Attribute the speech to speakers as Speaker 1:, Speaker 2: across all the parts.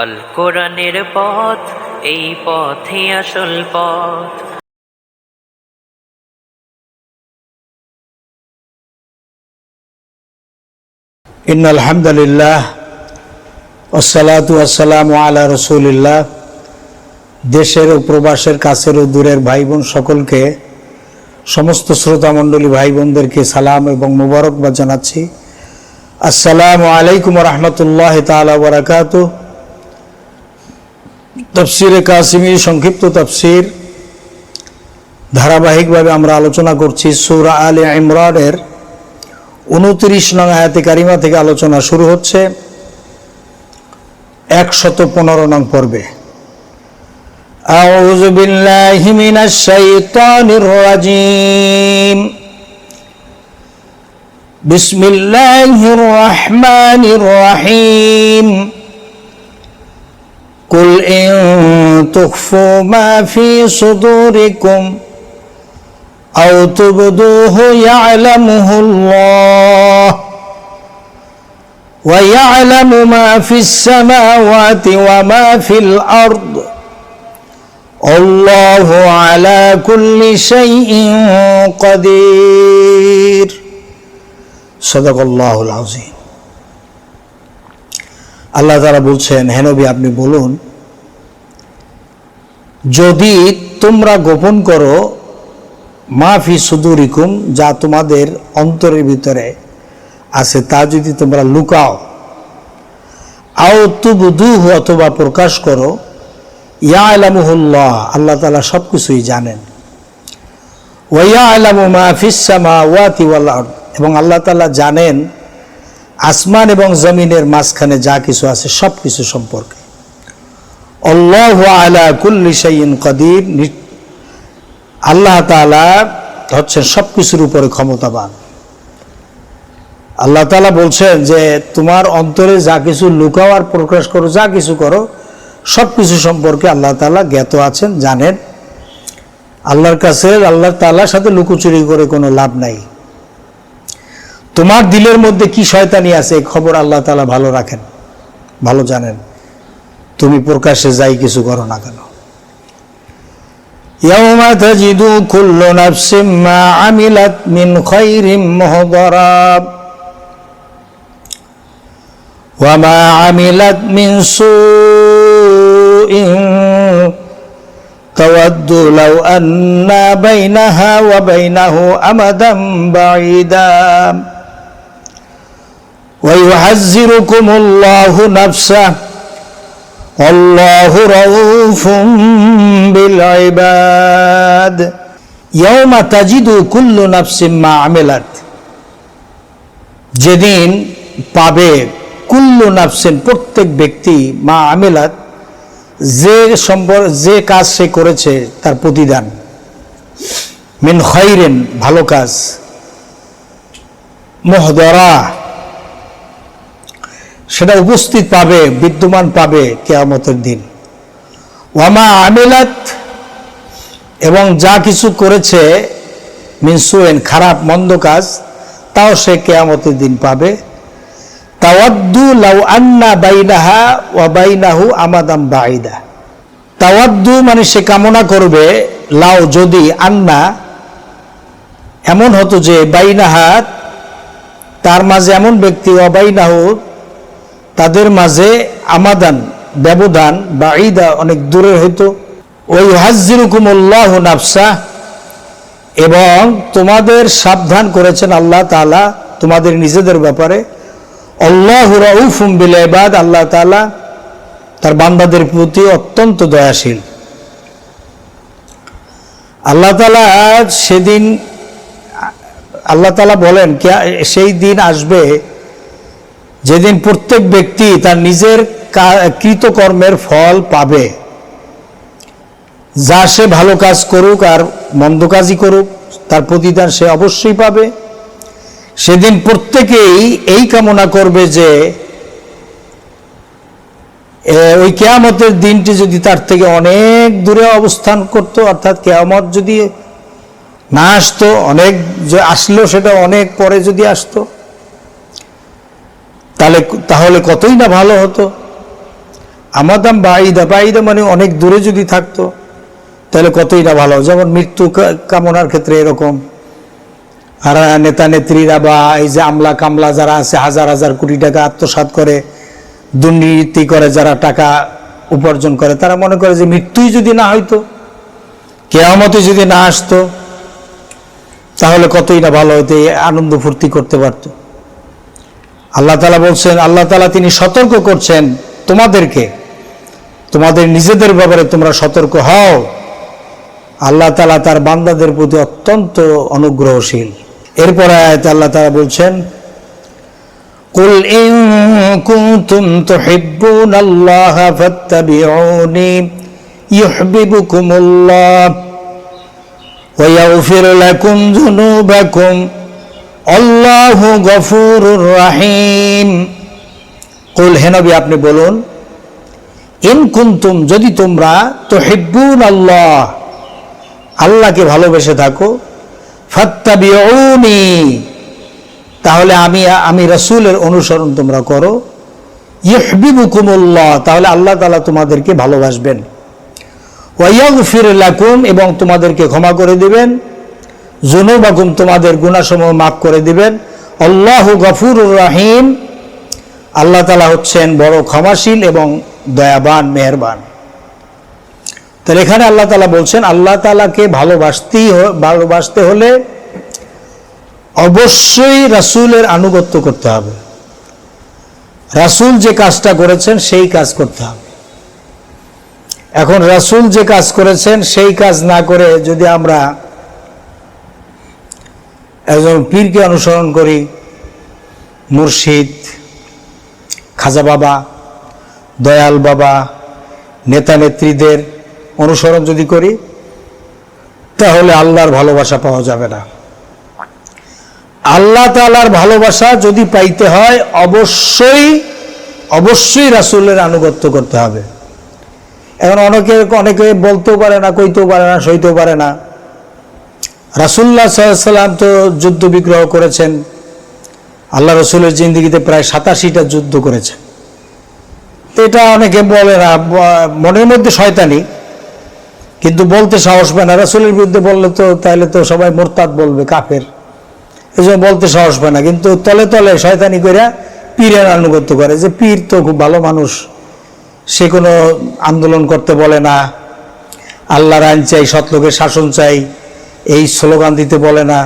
Speaker 1: আল কোরআনের পথ, এই পথে আসল পথ।
Speaker 2: ইন্নাল হামদুলিল্লাহ ওয়াসসালাতু ওয়াসসালামু আলা রাসূলিল্লাহ। দেশের ও প্রবাসের কাছের ও দূরের ভাই বোন সকলকে, সমস্ত শ্রোতা মণ্ডলী ভাই বোনদেরকে সালাম এবং মোবারকবাদ জানাচ্ছি। আসসালামু আলাইকুম ওয়া রাহমাতুল্লাহি তাআলা ওয়া বারাকাতুহু। তাফসীরে কাসিমি সংক্ষিপ্ত তাফসীর ধারাবাহিকভাবে আমরা আলোচনা করছি। সূরা আলে ইমরানের 29 নং আয়াতে কারিমা থেকে আলোচনা শুরু হচ্ছে 115 নং পর্বে। আউযু বিল্লাহি মিনাশ শাইতানির রাজীম। বিসমিল্লাহির রহমানির রহিম। কুল ইন তুখফু মা ফি সুদুরিকুম আও তুবদুহু ইয়ালামুহু আল্লাহ ওয়া ইয়ালামু মা ফিস সামাওয়াতি ওয়া মা ফিল আরদ আল্লাহু আলা কুল্লি শাইইন কাদির। সাদাকাল্লাহুল আযীম। আল্লাহ তাআলা বলছেন, হে নবী আপনি বলুন, যদি তোমরা গোপন করো মাফি সুদুরিকুম, যা তোমাদের অন্তরের ভিতরে আছে তা যদি তোমরা লুকাও, আও তুবদুহু অথবা প্রকাশ করো, ইয়ালামুহুল্লাহ আল্লাহ তাআলা সব কিছুই জানেন, ওয়া ইয়ালামু মা ফিস সামাওয়াতি ওয়াল আরদ এবং আল্লাহ তাআলা জানেন আসমান এবং জমিনের মাঝখানে যা কিছু আছে সব কিছু সম্পর্কে। আল্লাহু আলা কুল্লি শাইইন কাদির, আল্লাহ তাআলা হচ্ছেন সব কিছুর উপরে ক্ষমতাবান। আল্লাহ তাআলা বলছেন যে তোমার অন্তরে যা কিছু লুকাও আর প্রকাশ করো, যা কিছু করো সব কিছু সম্পর্কে আল্লাহ তাআলা জ্ঞাত আছেন, জানেন। আল্লাহর কাছে আল্লাহ তাআলার সাথে লুকোচুরি করে কোনো লাভ নাই। তোমার দিলের মধ্যে কি শয়তানি আছে এই খবর আল্লাহ তাআলা ভালো রাখেন, ভালো জানেন, তুমি প্রকাশ্যে যাই কিছু করো না কেন। ইয়াউমা তাজিদু কুল্লু নাফসিম মা আমিলাত মিন খায়রিন মুহদারা ওয়া মা আমিলাত মিন সুইন তাওয়াদ্দু লাউ আন্না বাইনাহা ওয়া বাইনাহু আমাদান বাঈদা ওয়া ইউহাযযিরুকুমুল্লাহু নাফসাহু আল্লাহু রাউফুম বিল ইবাদ। ইয়াউমা তাজিদু কুল্লু নাফসিম মা আমিলাত, যেদিন পাবে কুল্লু নাফসিন প্রত্যেক ব্যক্তি, মা আমিলাত যে কাজ সে করেছে তার প্রতিদান, মিন খায়রিন ভালো কাজ, মুহদারা সেটা উপস্থিত পাবে, বিদ্যমান পাবে কিয়ামতের দিন। ওয়ামা আমিলাত এবং যা কিছু করেছে মিন সুইন খারাপ মন্দ কাজ, তাও সে কিয়ামতের দিন পাবে। তাওয়াদ্দু লাউ আন্না বাইনাহা ওয়া বাইনাহু আমাদাম বাঈদা। তাওয়াদ্দু মানে সে কামনা করবে, লাউ যদি, আন্না এমন হতো যে, বাইনাহা তার মাঝে এমন ব্যক্তি, ওয়া বাইনাহু তাদের মাঝে, আমাদান ব্যবধান, বাঈদা অনেক দূরের হইতো। ওয়া ইউহাযযিরুকুমুল্লাহু নাফসা এবং তোমাদের সাবধান করেছেন আল্লাহ তাআলা তোমাদের নিজেদের ব্যাপারে। আল্লাহু রাউফুম বিল ইবাদ, আল্লাহ তাআলা তার বান্দাদের প্রতি অত্যন্ত দয়াশীল। আল্লাহ তাআলা সেদিন, আল্লাহ তাআলা বলেন সেই দিন আসবে যেদিন প্রত্যেক ব্যক্তি তার নিজের কৃতকর্মের ফল পাবে। যা সে ভালো কাজ করুক আর মন্দ কাজই করুক, তার প্রতিদান সে অবশ্যই পাবে। সেদিন প্রত্যেকেই এই কামনা করবে যে ওই কিয়ামতের দিনটি যদি তার থেকে অনেক দূরে অবস্থান করত, অর্থাৎ কিয়ামত যদি না আসতো, অনেক আসলেও সেটা অনেক পরে যদি আসতো, তাহলে কতই না ভালো হতো। আমাদাম বাঈদা, বাঈদা মানে অনেক দূরে যদি থাকতো তাহলে কতই না ভালো। যেমন মৃত্যু কামনার ক্ষেত্রে এরকম, আর নেতা নেত্রীরা বা এই যে আমলা কামলা যারা আছে হাজার হাজার কোটি টাকা আত্মসাৎ করে, দুর্নীতি করে, যারা টাকা উপার্জন করে, তারা মনে করে যে মৃত্যুই যদি না হইতো, কিয়ামতে যদি না আসতো, তাহলে কতই না ভালো হইতো, আনন্দ ফুর্তি করতে পারতো। আল্লাহ তাআলা বলছেন, আল্লাহ তাআলা তিনি সতর্ক করছেন তোমাদেরকে, তোমাদের নিজেদের ব্যাপারে তোমরা সতর্ক হও। আল্লাহ তাআলা তার বান্দাদের প্রতি অত্যন্ত অনুগ্রহশীল। এরপরে আয়াতে আল্লাহ তাআলা বলছেন, কুল ইন কুনতুম তুহিব্বুনাল্লাহ ফাত্তাবিউনি ইউহিব্বুকুমুল্লাহ ওয়া ইয়াগফির লাকুম যুনুবাকুম আল্লাহু গফুরুর রহিম। কুল, হে নবী আপনি বলুন, ইন কুনতুম যদি তোমরা তুহিব্বুনাল্লাহ আল্লাহকে ভালোবেসে থাকো, ফাত্তাবিউনি তাহলে আমি রাসূলের অনুসরণ তোমরা করো, ইউহিব্বুকুমুল্লাহ তাহলে আল্লাহ তাআলা তোমাদেরকে ভালোবাসবেন, ওয়া ইয়াগফির লাকুম এবং তোমাদেরকে ক্ষমা করে দিবেন, যুনুবাকুম তোমাদের গুনাহসমূহ মাফ করে দিবেন, আল্লাহু গফুরুর রহিম আল্লাহ তাআলা হচ্ছেন বড় ক্ষমাশীল এবং দয়াবান মেহেরবান। তাহলে এখানে আল্লাহ তাআলা বলছেন আল্লাহ তাআলাকে ভালোবাসতে হলে অবশ্যই রাসূলের আনুগত্য করতে হবে। রাসূল যে কাজটা করেছেন সেই কাজ করতে হবে। এখন রাসূল যে কাজ করেছেন সেই কাজ না করে যদি আমরা একজন পীরকে অনুসরণ করি, মুর্শিদ, খাজা বাবা, দয়াল বাবা, নেতা নেত্রীদের অনুসরণ যদি করি, তাহলে আল্লাহর ভালোবাসা পাওয়া যাবে না। আল্লাহ তাআলার ভালোবাসা যদি পাইতে হয় অবশ্যই রাসূলের আনুগত্য করতে হবে। এখন অনেকে বলতেও পারে না, কইতেও পারে না, সইতেও পারে না। রাসূলুল্লাহ সাল্লাল্লাহু আলাইহি ওয়াসাল্লাম তো যুদ্ধ বিগ্রহ করেছেন, আল্লাহ রসুলের জিন্দেগিতে প্রায় 87টা যুদ্ধ করেছেন। এটা অনেকে বলে না, মনের মধ্যে শয়তানি, কিন্তু বলতে সাহস পায় না। রাসূলের বিরুদ্ধে বললে তো তাহলে তো সবাই মুরতাদ বলবে, কাফের, এই জন্য বলতে সাহস পায় না। কিন্তু তলে তলে শয়তানি করে পীরের আনুগত্য করে, যে পীর তো খুব ভালো মানুষ, সে কোনো আন্দোলন করতে বলে না, আল্লাহর আইন চাই, সৎলোকের শাসন চাই, এই স্লোগান দিতে বলে না,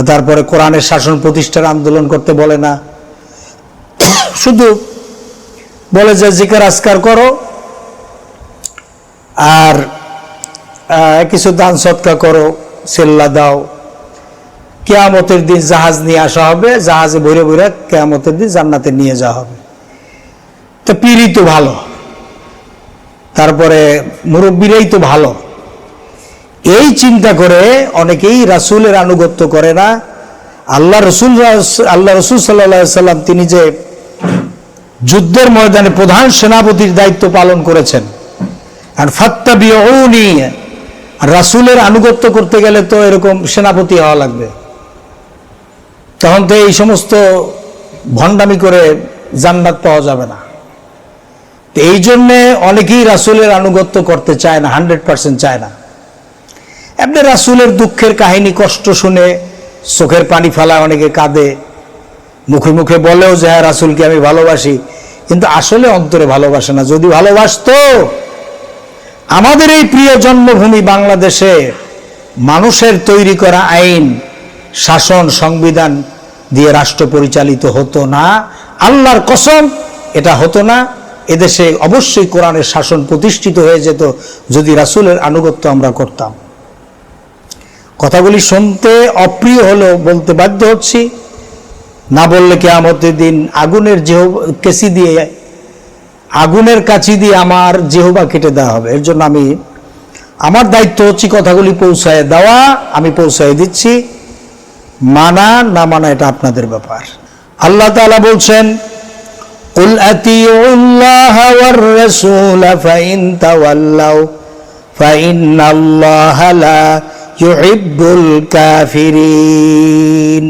Speaker 2: তারপরে কোরআনের শাসন প্রতিষ্ঠার আন্দোলন করতে বলে না, শুধু বলে যে জিকির আজকার করো আর কিছু দান সদকা করো, সেল্লা দাও, কিয়ামতের দিন জাহাজ নিয়ে আসা হবে, জাহাজে ভরে ভরে কিয়ামতের দিন জান্নাতে নিয়ে যাওয়া হবে। তো পীরই তো ভালো, তারপরে মুরব্বীরাই তো ভালো, এই চিন্তা করে অনেকেই রাসূলের আনুগত্য করে না। আল্লাহ রসুল সাল্লাল্লাহু আলাইহি সাল্লাম তিনি যে যুদ্ধের ময়দানে প্রধান সেনাপতির দায়িত্ব পালন করেছেন, আর ফাত্তাবিউনি, রাসূলের আনুগত্য করতে গেলে তো এরকম সেনাপতি হওয়া লাগবে, তখন তো এই সমস্ত ভণ্ডামি করে জান্নাত পাওয়া যাবে না। এই জন্যে অনেকেই রাসূলের আনুগত্য করতে চায় না, 100% চায় না। এমনি রাসূলের দুঃখের কাহিনী, কষ্ট শুনে চোখের পানি ফেলায়, অনেকে কাঁদে, মুখে মুখে বলেও যে হ্যাঁ রাসূলকে আমি ভালোবাসি, কিন্তু আসলে অন্তরে ভালোবাসে না। যদি ভালোবাসতো, আমাদের এই প্রিয় জন্মভূমি বাংলাদেশে মানুষের তৈরি করা আইন, শাসন, সংবিধান দিয়ে রাষ্ট্র পরিচালিত হতো না, আল্লাহর কসম এটা হতো না। এদেশে অবশ্যই কোরআনের শাসন প্রতিষ্ঠিত হয়ে যেত যদি রাসূলের আনুগত্য আমরা করতাম। কথাগুলি শুনতে অপ্রিয় হলেও বলতে বাধ্য হচ্ছি, না বললে কিয়ামতের দিন আগুনের কাছি দিয়ে আমার জিহ্বা কেটে দেওয়া হবে। এর জন্য আমার দায়িত্ব হচ্ছে কথাগুলি পৌঁছায় দেওয়া, আমি পৌঁছায় দিচ্ছি, মানা না মানা এটা আপনাদের ব্যাপার। আল্লাহ তাআলা বলছেন, কুল আতিউল্লাহ ওয়ার রাসূল ফাইন তাওয়াল্লাউ ফাইন্নাল্লাহা লা ইউহিব্বুল কাফিরিন।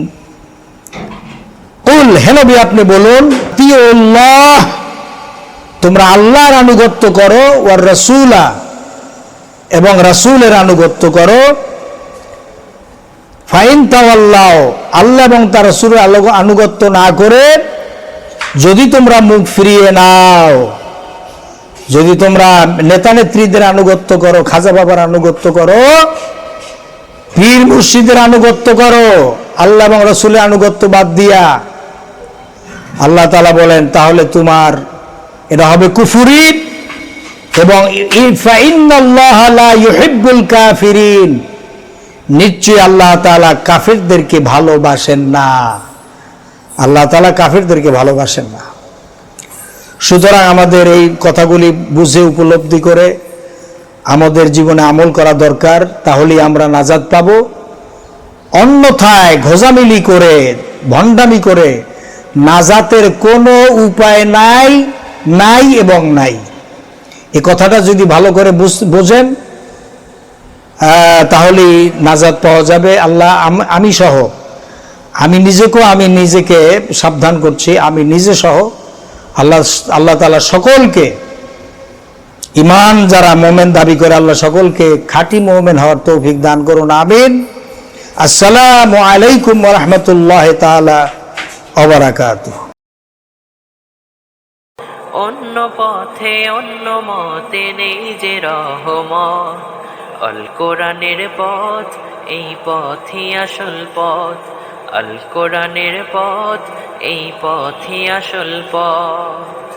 Speaker 2: কুল, হে নবী আপনি বলুন, আতিউল্লাহ তোমরা আল্লাহর আনুগত্য করো ওয়ার রাসূলা, এবং রাসূলের আনুগত্য করো। ফাইন তাওয়াল্লাও, আল্লাহ এবং তার রাসূলের আনুগত্য না করে যদি তোমরা মুখ ফিরিয়ে নাও, যদি তোমরা নেতা নেত্রীদের আনুগত্য করো, খাজা বাবার আনুগত্য করো, পীর মুর্শিদের আনুগত্য করো, আল্লাহ এবং রাসূলের আনুগত্য বাদ দিয়া, আল্লাহ তাআলা বলেন তাহলে তোমার এটা হবে কুফরি। এবং ফাইন্নাল্লাহা লা ইউহিব্বুল কাফিরিন, নিশ্চয়ই আল্লাহ তাআলা কাফিরদেরকে ভালোবাসেন না। আল্লাহ তাআলা কাফিরদেরকে ভালোবাসেন না। সুতরাং আমাদের এই কথাগুলি বুঝে উপলব্ধি করে আমাদের জীবনে আমল করা দরকার, তাহলেই আমরা নাজাত পাব। অন্যথায় ঘোজামিলি করে ভণ্ডামি করে নাজাতের কোনো উপায় নাই, নাই এবং নাই। এই কথাটা যদি ভালো করে বোঝেন তাহলেই নাজাত পাওয়া যাবে। আল্লাহ আমি সহ, আমি নিজেকে সাবধান করছি, আমি নিজে সহ আল্লাহ তাআলা সকলকে, ঈমান যারা মোমেন দাবি করে, আল্লাহ সকলকে খাঁটি মোমেন হওয়ার তৌফিক দান করুন, আমিন। আসসালামু আলাইকুম ওয়া রাহমাতুল্লাহি তাআলা ওয়া বারাকাতুহু।
Speaker 1: অন্য পথে অন্য মতে নেই যে রহমত, আল কোরআনের পথ এই পথই আসল পথ, আল কোরআনের পথ এই পথই আসল পথ।